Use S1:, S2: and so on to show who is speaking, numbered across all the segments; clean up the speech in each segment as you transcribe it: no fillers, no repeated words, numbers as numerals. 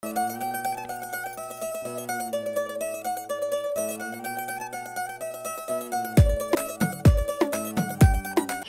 S1: Hey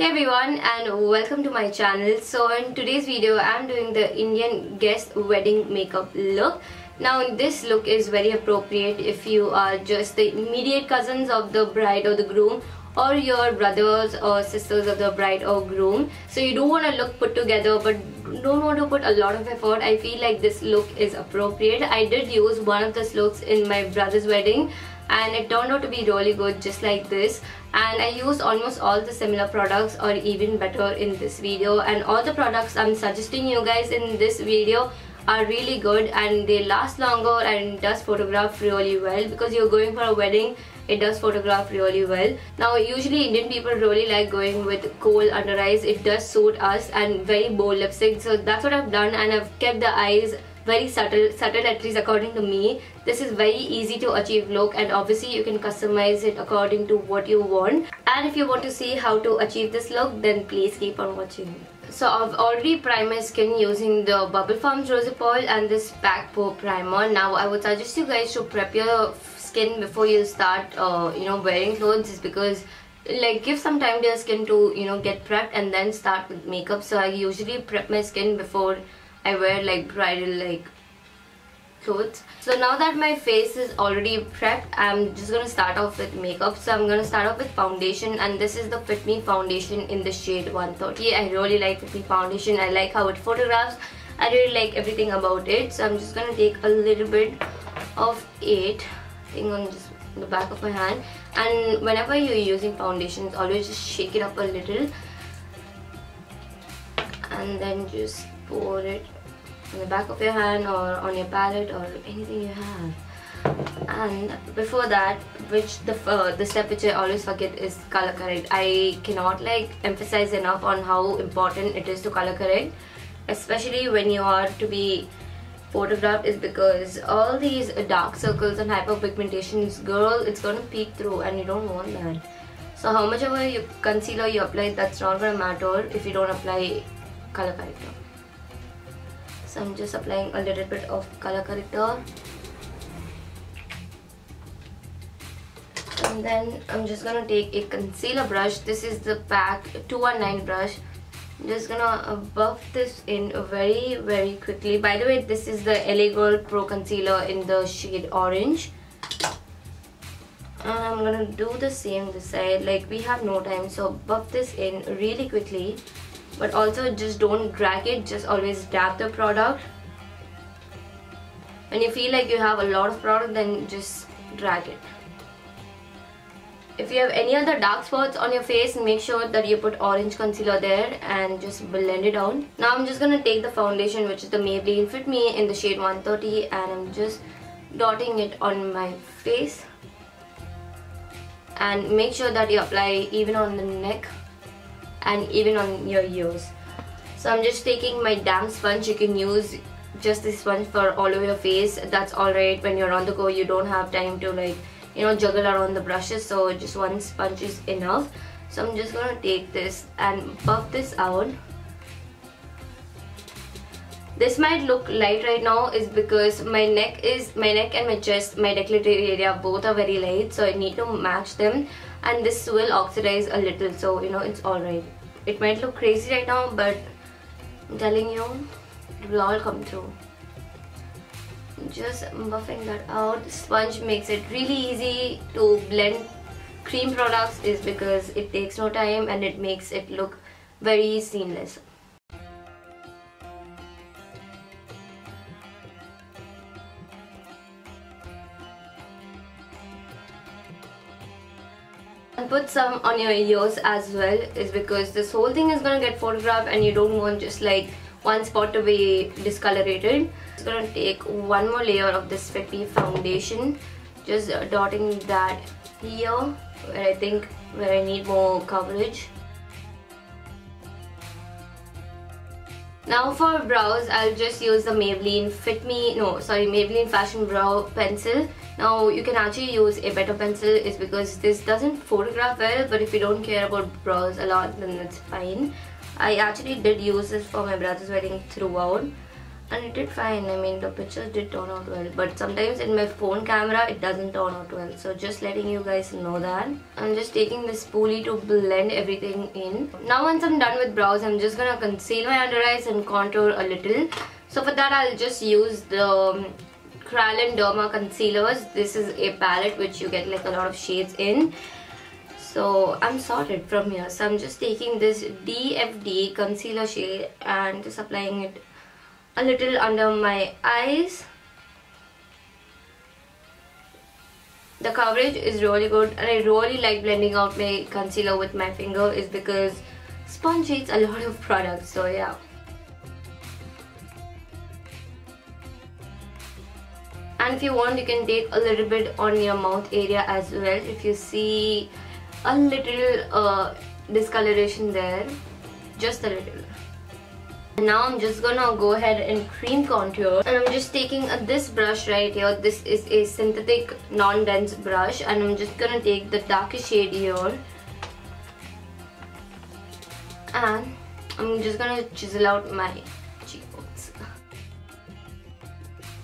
S1: everyone, and welcome to my channel. So in today's video I'm doing the Indian guest wedding makeup look. Now this look is very appropriate if you are just the immediate cousins of the bride or the groom, or your brothers or sisters of the bride or groom. So you don't want to look put together but don't want to put a lot of effort. I feel like this look is appropriate. I did use one of these looks in my brother's wedding and it turned out to be really good, just like this. And I used almost all the similar products or even better in this video, and all the products I'm suggesting you guys in this video are really good and they last longer and does photograph really well, because you're going for a wedding. It does photograph really well. Now usually Indian people really like going with kohl under eyes. It does suit us, and very bold lipstick. So that's what I've done, and I've kept the eyes very subtle at least according to me. This is very easy to achieve look, and obviously you can customize it according to what you want. And if you want to see how to achieve this look, then please keep on watching. So I've already primed my skin using the Bubble Farms Rosehip oil and this Pack Pore primer. Now I would suggest you guys to prep your skin before you start wearing clothes, is because like give some time to your skin to get prepped and then start with makeup. So I usually prep my skin before I wear like bridal clothes. So now that my face is already prepped, I'm just gonna start off with makeup. So I'm gonna start off with foundation, and this is the Fitme foundation in the shade 130. I really like Fitme foundation. I like how it photographs. I really like everything about it. So I'm just gonna take a little bit of it on just the back of my hand, and whenever you're using foundations, always just shake it up a little and then just pour it on the back of your hand or on your palette or anything you have. And before that, the step which I always forget is color correct. I cannot emphasize enough on how important it is to color correct, especially when you are to be photographed, is because all these dark circles and hyperpigmentations, girl, it's gonna peek through and you don't want that. So how much ever concealer you apply, that's not gonna matter if you don't apply color corrector. So I'm just applying a little bit of color corrector, and then I'm just gonna take a concealer brush. This is the Pack 219 brush. I'm just gonna buff this in very quickly. By the way, this is the LA Girl Pro Concealer in the shade orange. And I'm gonna do the same this side. We have no time, so buff this in really quickly. But also just don't drag it, just always dab the product. When you feel like you have a lot of product, then just drag it. If you have any other dark spots on your face, make sure that you put orange concealer there and just blend it out. Now I'm just gonna take the foundation, which is the Maybelline Fitme in the shade 130, and I'm just dotting it on my face. And make sure that you apply even on the neck and even on your ears. So I'm just taking my damp sponge. You can use just this sponge for all over your face. That's alright. When you're on the go, you don't have time to juggle around the brushes, so just one sponge is enough. So I'm just gonna take this and buff this out. This might look light right now, is because my neck and my chest, my décolleté area, both are very light, so I need to match them, and this will oxidize a little, so it's alright. It might look crazy right now, but I'm telling you, it will all come through. Just buffing that out. Sponge makes it really easy to blend cream products, is because it takes no time and it makes it look very seamless. And put some on your ears as well, is because this whole thing is gonna get photographed and you don't want just one spot to be discolorated. Just gonna take one more layer of this Fitme foundation, just dotting that here where I need more coverage. Now for brows, I'll just use the Maybelline Fashion Brow Pencil. Now you can actually use a better pencil, is because this doesn't photograph well, but if you don't care about brows a lot, then that's fine. I actually did use this for my brother's wedding throughout. and it did fine. I mean, the pictures did turn out well, but sometimes in my phone camera it doesn't turn out well, so just letting you guys know that. I'm just taking this spoolie to blend everything in. Now once I'm done with brows, I'm just gonna conceal my under eyes and contour a little. So for that, I'll just use the Kryolan Derma concealers. This is a palette which you get like a lot of shades in. So I'm sorted from here. So I'm just taking this DFD concealer shade and just applying it a little under my eyes. The coverage is really good, and I really like blending out my concealer with my finger, is because sponge eats a lot of product. So yeah. And if you want, you can take a little bit on your mouth area as well. If you see a little discoloration there, just a little. Now I'm just gonna go ahead and cream contour, and I'm just taking this brush right here. This is a synthetic non-dense brush, and I'm just gonna take the darkest shade here, and I'm just gonna chisel out my cheekbones.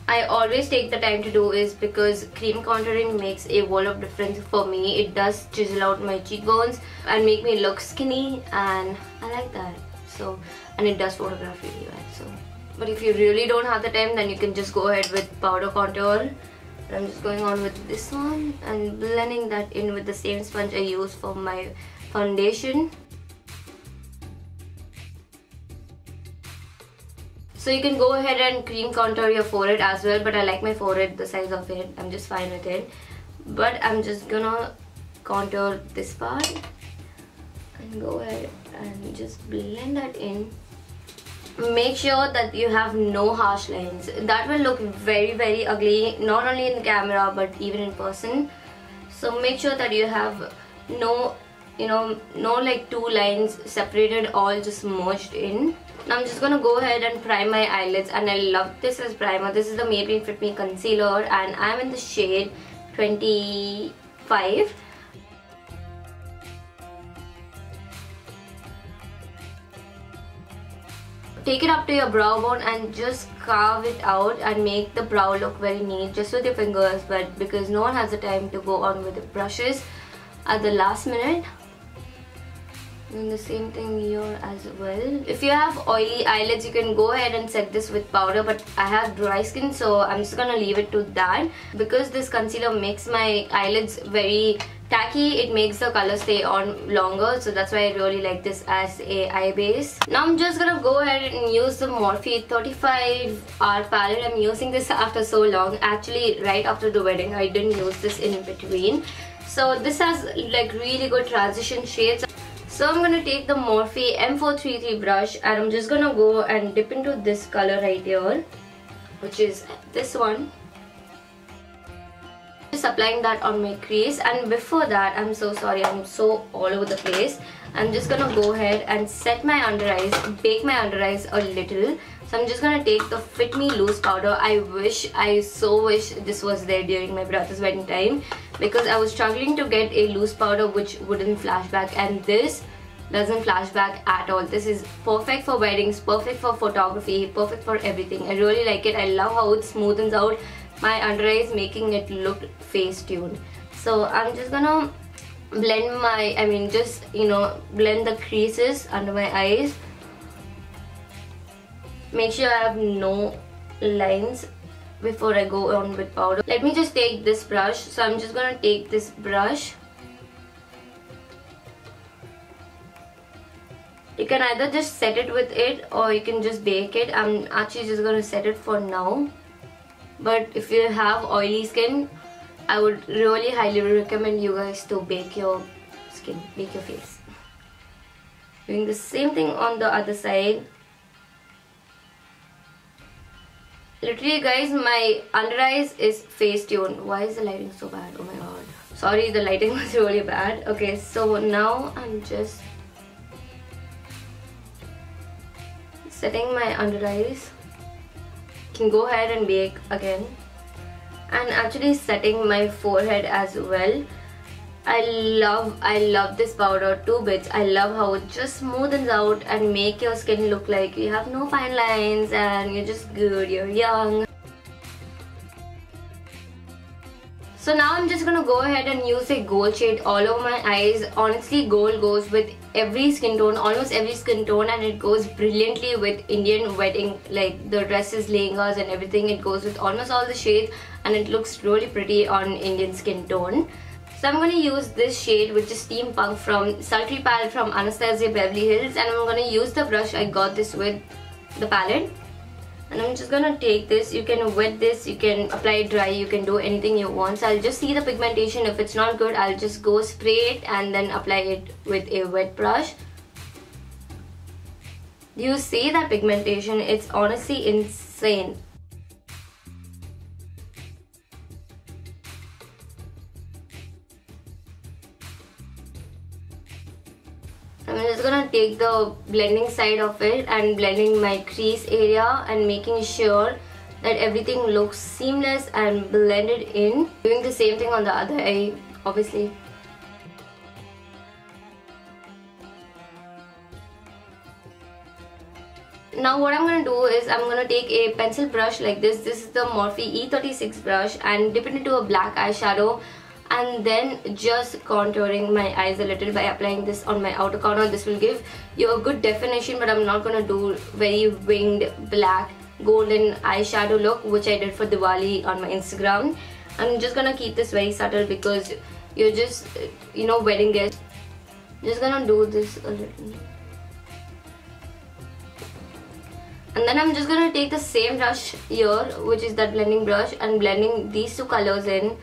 S1: I always take the time to do is because cream contouring makes a world of difference for me. It does chisel out my cheekbones and make me look skinny, and I like that. So, and it does photograph really well. So, but if you really don't have the time, then you can just go ahead with powder contour. And I'm just going on with this one and blending that in with the same sponge I use for my foundation. So you can go ahead and cream contour your forehead as well, but I like my forehead the size of it. I'm just fine with it. But I'm just gonna contour this part and go ahead and just blend that in. Make sure that you have no harsh lines. That will look very ugly, not only in the camera but even in person. So make sure that you have no, no like two lines separated, all just merged in. Now I'm just gonna go ahead and prime my eyelids, and I love this as primer. This is the Maybelline Fitme concealer, and I'm in the shade 25. Take it up to your brow bone and just carve it out and make the brow look very neat just with your fingers, but because no one has the time to go on with the brushes at the last minute. And the same thing here as well. If you have oily eyelids, you can go ahead and set this with powder, but I have dry skin, so I'm just gonna leave it to that. Because this concealer makes my eyelids very tacky, it makes the color stay on longer, so that's why I really like this as a eye base. Now I'm just gonna go ahead and use the Morphe 35-hour palette. I'm using this after so long, actually right after the wedding. I didn't use this in between. So this has like really good transition shades. So I'm going to take the Morphe M433 brush, and I'm just going to go and dip into this color right here, which is this one. Just applying that on my crease, and before that, I'm so sorry, I'm so all over the place. I'm just going to go ahead and set my under eyes, bake my under eyes a little. So I'm just going to take the Fitme loose powder. I so wish this was there during my brother's wedding time, because I was struggling to get a loose powder which wouldn't flash back, and this doesn't flash back at all. This is perfect for weddings, perfect for photography, perfect for everything. I really like it. I love how it smoothens out my under eyes, making it look face tuned. So I'm just gonna blend my, blend the creases under my eyes. Make sure I have no lines before I go on with powder. Let me just take this brush. So I'm just gonna take this brush. You can either just set it with it, or you can just bake it. I'm actually just gonna set it for now. But if you have oily skin, I would really highly recommend you guys to bake your skin, bake your face. Doing the same thing on the other side. Literally guys, my under eyes is face tuned. Why is the lighting so bad? Oh my god. Sorry, the lighting was really bad. Okay, so now I'm just setting my under eyes. Can go ahead and bake again. And actually setting my forehead as well. I love this powder 2 bits. I love how it just smoothens out and make your skin look like you have no fine lines and you're just good, you're young. So now I'm just gonna go ahead and use a gold shade all over my eyes. Honestly, gold goes with every skin tone, almost every skin tone, and it goes brilliantly with Indian wedding, like the dresses, lehengas and everything. It goes with almost all the shades and it looks really pretty on Indian skin tone. So I'm going to use this shade, which is Steampunk from Sultry palette from Anastasia Beverly Hills, and I'm going to use the brush I got this with the palette. And I'm just going to take this. You can wet this, you can apply it dry, you can do anything you want. So I'll just see the pigmentation. If it's not good, I'll just go spray it and then apply it with a wet brush. Do you see that pigmentation? It's honestly insane. I'm just gonna take the blending side of it and blending my crease area and making sure that everything looks seamless and blended in. Doing the same thing on the other eye, obviously. Now what I'm gonna do is I'm gonna take a pencil brush like this. This is the Morphe E36 brush, and dip it into a black eyeshadow. And then just contouring my eyes a little by applying this on my outer corner. This will give you a good definition, but I'm not going to do very winged black golden eyeshadow look, which I did for Diwali on my Instagram. I'm just going to keep this very subtle because you're just, you know, wedding guests. Just going to do this a little. And then I'm just going to take the same brush here, which is that blending brush, and blending these two colors in.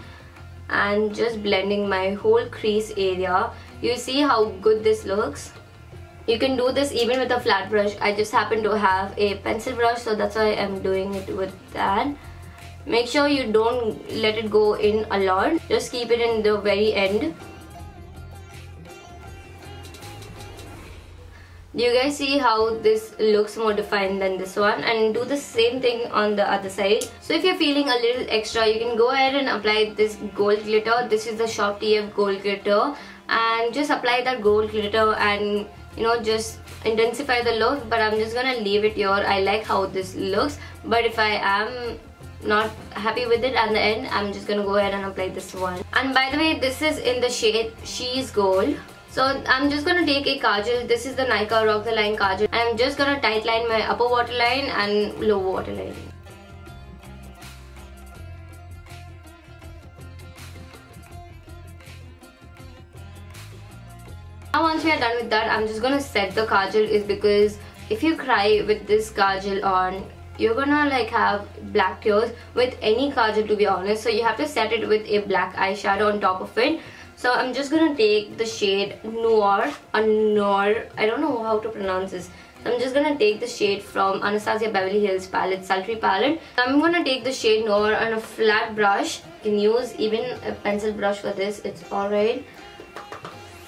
S1: And just blending my whole crease area. You see how good this looks? You can do this even with a flat brush. I just happen to have a pencil brush, so that's why I'm doing it with that. Make sure you don't let it go in a lot. Just keep it in the very end. Do you guys see how this looks more defined than this one? And do the same thing on the other side. So if you're feeling a little extra, you can go ahead and apply this gold glitter. This is the Shop TF gold glitter, and just apply that gold glitter and, you know, just intensify the look. But I'm just gonna leave it here. I like how this looks, but if I am not happy with it at the end, I'm just gonna go ahead and apply this one. And by the way, this is in the shade She's Gold. So I'm just gonna take a kajal. This is the Nykaa Rock the Line kajal. I'm just gonna tight line my upper waterline and lower waterline. Now once we are done with that, I'm just gonna set the kajal, is because if you cry with this kajal on, you're gonna like have black tears with any kajal, to be honest. So you have to set it with a black eyeshadow on top of it. So I'm just gonna take the shade Noir, or Noir, I don't know how to pronounce this. So I'm just gonna take the shade from Anastasia Beverly Hills palette, Sultry palette. I'm gonna take the shade Noir on a flat brush. You can use even a pencil brush for this, it's alright.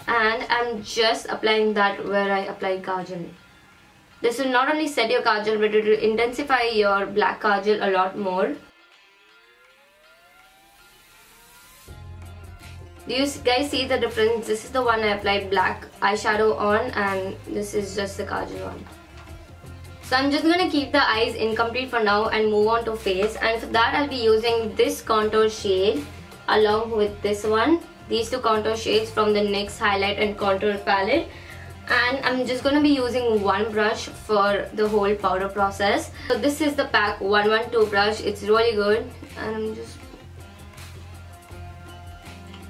S1: And I'm just applying that where I applied kajal. This will not only set your kajal, but it will intensify your black kajal a lot more. Do you guys see the difference? This is the one I applied black eyeshadow on, and this is just the kajal one. So I'm just gonna keep the eyes incomplete for now and move on to face. And for that, I'll be using this contour shade along with this one. These two contour shades from the NYX Highlight and Contour palette. And I'm just gonna be using one brush for the whole powder process. So this is the PAC 112 brush. It's really good, and I'm just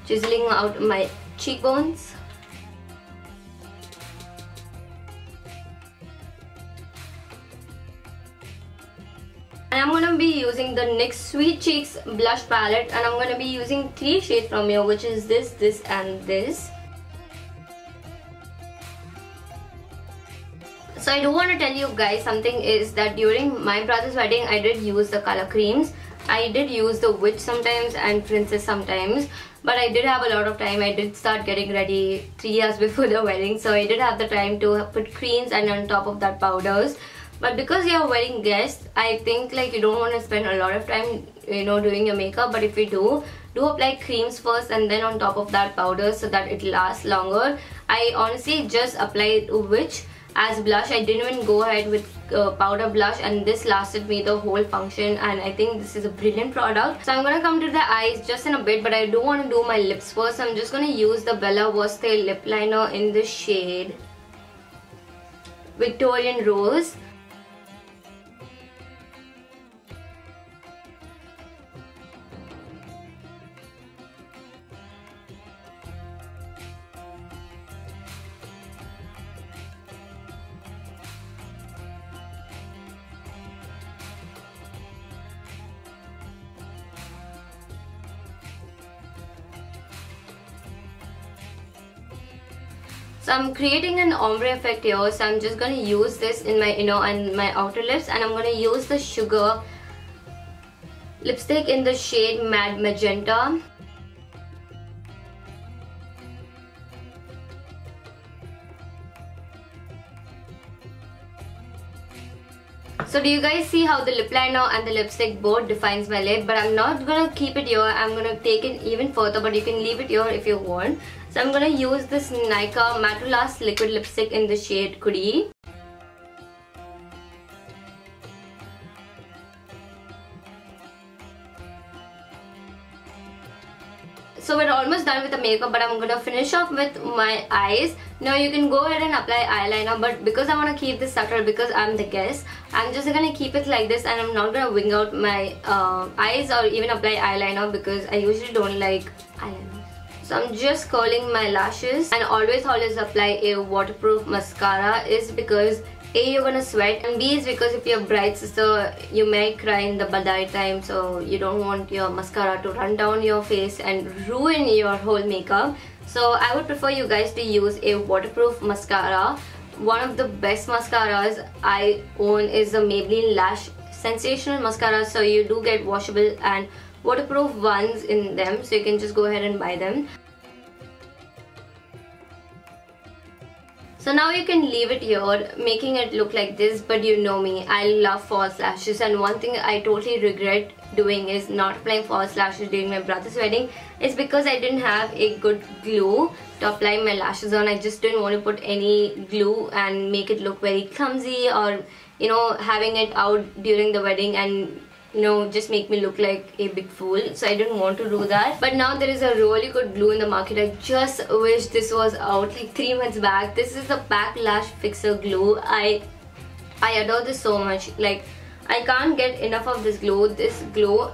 S1: chiseling out my cheekbones. And I'm going to be using the NYX Sweet Cheeks blush palette, and I'm going to be using 3 shades from here, which is this, and this. So I do want to tell you guys something, is that during my brother's wedding, I did use the color creams. I did use the Witch sometimes and Princess sometimes, but I did have a lot of time. I did start getting ready 3 years before the wedding, so I did have the time to put creams and on top of that powders. But because you're a wedding guest, I think like you don't want to spend a lot of time doing your makeup. But if you do apply creams first and then on top of that powder so that it lasts longer. I honestly just applied which as blush. I didn't even go ahead with powder blush, and this lasted me the whole function, and I think this is a brilliant product. So I'm gonna come to the eyes just in a bit, but I do want to do my lips first. So I'm just gonna use the Bella Versatile lip liner in the shade Victorian Rose. So I'm creating an ombre effect here, so I'm just going to use this in my inner and my outer lips, and I'm going to use the Sugar lipstick in the shade Mad Magenta. So do you guys see how the lip liner and the lipstick both defines my lip? But I'm not gonna keep it here, I'm gonna take it even further, but you can leave it here if you want. So I'm gonna use this Nykaa Matte Last liquid lipstick in the shade Kudi. So we're almost done with the makeup, but I'm gonna finish off with my eyes. Now you can go ahead and apply eyeliner, but because I want to keep this subtle, because I'm the guest, I'm just gonna keep it like this, and I'm not gonna wing out my eyes or even apply eyeliner because I usually don't like eyeliner. So I'm just curling my lashes, and always apply a waterproof mascara, is because A, you're gonna sweat, and B is because if you're a bride sister, you may cry in the badai time, so you don't want your mascara to run down your face and ruin your whole makeup. So I would prefer you guys to use a waterproof mascara. One of the best mascaras I own is the Maybelline Lash Sensational mascara, so you do get washable and waterproof ones in them, so you can just go ahead and buy them. So now you can leave it here, making it look like this, but you know me, I love false lashes, and one thing I totally regret doing is not applying false lashes during my brother's wedding. It's because I didn't have a good glue to apply my lashes on. I just didn't want to put any glue and make it look very clumsy, or having it out during the wedding and just make me look like a big fool. So I didn't want to do that. But now there is a really good glue in the market. I just wish this was out like 3 months back. This is the Pack Lash Fixer glue. I adore this so much. Like, I can't get enough of this glue. This glue,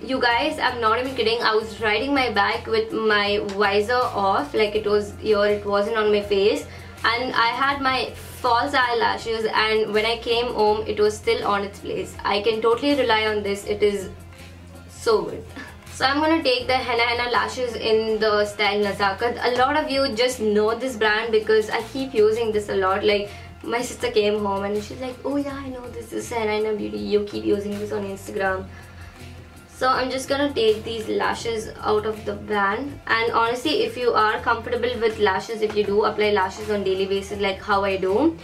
S1: you guys, I'm not even kidding. I was riding my bike with my visor off, like it was here, it wasn't on my face, and I had my false eyelashes, and when I came home it was still on its place. I can totally rely on this. It is so good. So I'm gonna take the Henaahainaa lashes in the style Nazaaqat. A lot of you just know this brand because I keep using this a lot. Like, my sister came home and she's like, oh yeah, I know this is Henaahainaa Beauty, you keep using this on Instagram. So I'm just gonna take these lashes out of the brand. And honestly, if you are comfortable with lashes, if you do apply lashes on daily basis like how I do,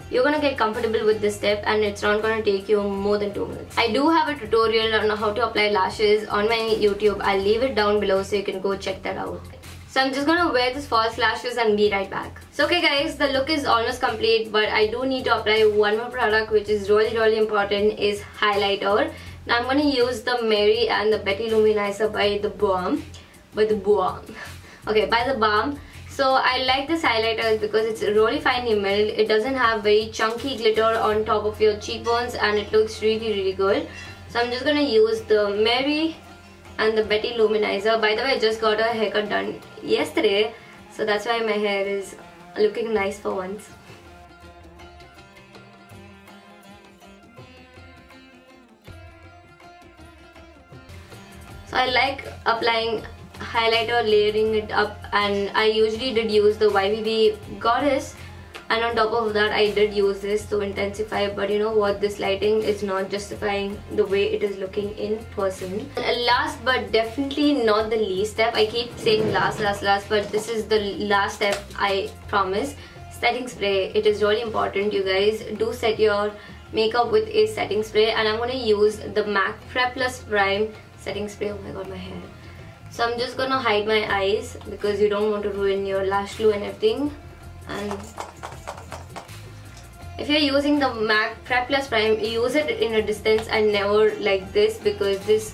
S1: you're gonna get comfortable with this step, and it's not gonna take you more than 2 minutes. I do have a tutorial on how to apply lashes on my YouTube. I'll leave it down below so you can go check that out. So I'm just gonna wear this false lashes and be right back. So okay guys, the look is almost complete, but I do need to apply one more product which is really important, is highlighter. Now I'm going to use the Mary and the Betty Lou Manizer by TheBlam. Okay, by TheBlam. So I like this highlighter because it's really finely milled. It doesn't have very chunky glitter on top of your cheekbones, and it looks really good. So I'm just going to use the Mary and the Betty Lou Manizer. By the way, I just got a haircut done yesterday, so that's why my hair is looking nice for once. So I like applying highlighter, layering it up, and I usually did use the YBB Goddess, and on top of that I did use this to intensify, but you know what, this lighting is not justifying the way it is looking in person. And last but definitely not the least step, I keep saying last, but this is the last step, I promise. Setting spray. It is really important, you guys. Do set your makeup with a setting spray, and I'm going to use the MAC Prep Plus Prime setting spray. Oh my god, my hair. So I'm just gonna hide my eyes because you don't want to ruin your lash glue and everything. And if you're using the MAC Prep Plus Prime, use it in a distance and never like this, because this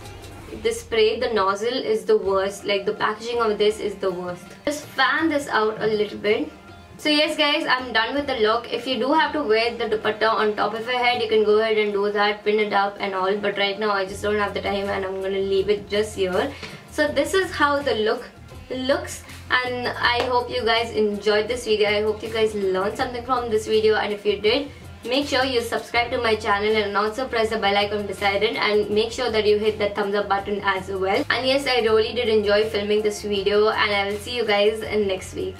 S1: spray, the nozzle is the worst. Like the packaging of this is the worst. Just fan this out a little bit. So yes guys, I'm done with the look. If you do have to wear the dupatta on top of your head, you can go ahead and do that, pin it up and all. But right now I just don't have the time and I'm gonna leave it just here. So this is how the look looks, and I hope you guys enjoyed this video. I hope you guys learned something from this video, and if you did, make sure you subscribe to my channel and also press the bell icon beside it, and make sure that you hit that thumbs up button as well. And yes, I really did enjoy filming this video, and I will see you guys in next week.